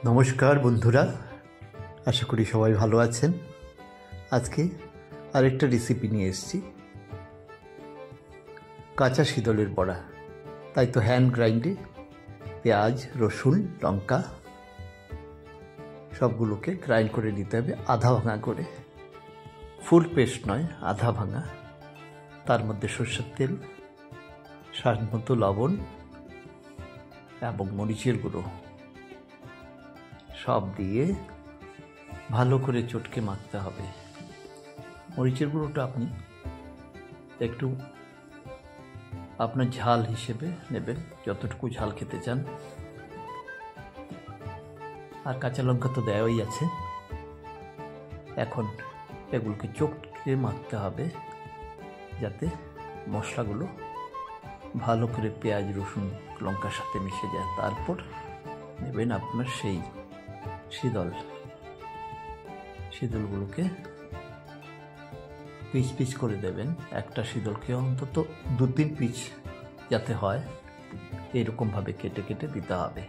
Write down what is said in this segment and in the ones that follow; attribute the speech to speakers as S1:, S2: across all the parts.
S1: নমস্কার বন্ধুরা, আশা করি সবাই ভালো আছেন। আজকে আরেকটা রেসিপি নিয়ে এসেছি, কাঁচা শীতলের বড়া। তাই তো হ্যান্ড গ্রাইন্ডে পেঁয়াজ, রসুন, লঙ্কা সবগুলোকে গ্রাইন্ড করে নিতে হবে আধা ভাঙা করে, ফুল পেস্ট নয়, আধা ভাঙা। তার মধ্যে সরষের তেল, স্বাদ মতো লবণ এবং মরিচের গুঁড়ো সব দিয়ে ভালো করে চটকে মাখতে হবে। মরিচের গুঁড়োটা আপনি একটু আপনার ঝাল হিসেবে নেবেন, যতটুকু ঝাল খেতে চান। আর কাঁচা লঙ্কা তো দেওয়াই আছে। এখন এগুলোকে চটকে মাখতে হবে যাতে মশলাগুলো ভালো করে পেঁয়াজ, রসুন, লঙ্কার সাথে মিশে যায়। তারপর নেবেন আপনার সেই শীতলগুলোকে পিচ পিচ করে দেবেন। একটা শীতলকে অন্তত 2-3 পিচ যাতে হয় এরকমভাবে কেটে কেটে দিতে হবে।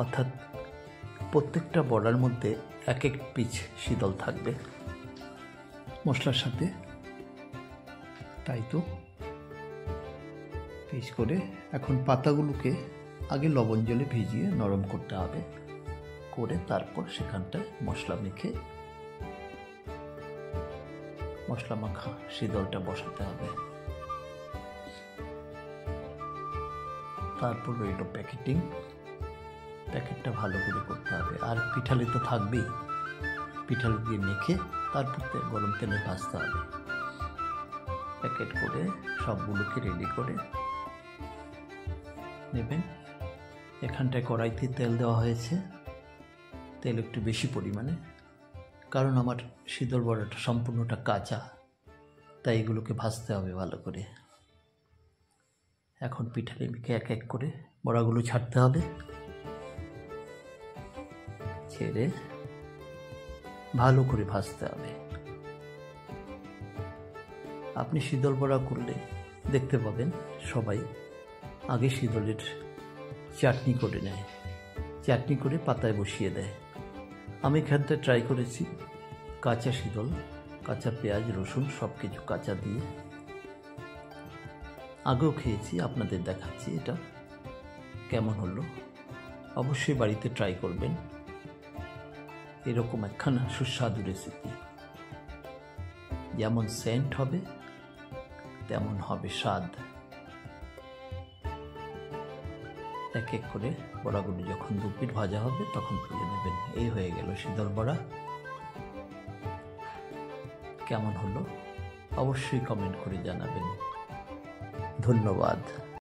S1: অর্থাৎ প্রত্যেকটা বড়ার মধ্যে এক এক পিচ শীতল থাকবে মশলার সাথে। তাই তো পিচ করে এখন পাতাগুলোকে আগে লবণ জলে ভিজিয়ে নরম করতে হবে, করে তারপর সেখানটায় মশলা মাখা শীতলটা বসাতে হবে। তারপর রইল প্যাকেটটা ভালো করে করতে হবে। আর পিঠালি তো থাকবেই, পিঠালি দিয়ে মেখে তারপর গরম তেলে ভাজতে হবে। প্যাকেট করে সবগুলোকে রেডি করে নেবেন। এখানটায় কড়াইতে তেল দেওয়া হয়েছে, তেল একটু বেশি পরিমাণে, কারণ আমার শীতল বড়াটা সম্পূর্ণটা কাঁচা, তাই এগুলোকে ভাজতে হবে ভালো করে। এখন পিঠালি মেখে এক এক করে বড়াগুলো ছাড়তে হবে, ছেড়ে ভালো করে ভাজতে হবে। আপনি শীতল বড়া করলে দেখতে পাবেন সবাই আগে শীতলের চাটনি করে নেয়, চাটনি করে পাতায় বসিয়ে দেয়। আমি এখানটা ট্রাই করেছি কাঁচা শীতল, কাঁচা পেঁয়াজ, রসুন সব কিছু কাঁচা দিয়ে। আগেও খেয়েছি, আপনাদের দেখাচ্ছি এটা কেমন হলো। অবশ্যই বাড়িতে ট্রাই করবেন। এরকম একখানা সুস্বাদু রেসিপি, যেমন সেন্ট হবে তেমন হবে স্বাদ। এক এক করে বড়াগুলো যখন 2 পিঠ ভাজা হবে তখন তুলে নেবেন। এই হয়ে গেল শীতল বড়া। কেমন হলো অবশ্যই কমেন্ট করে জানাবেন। ধন্যবাদ।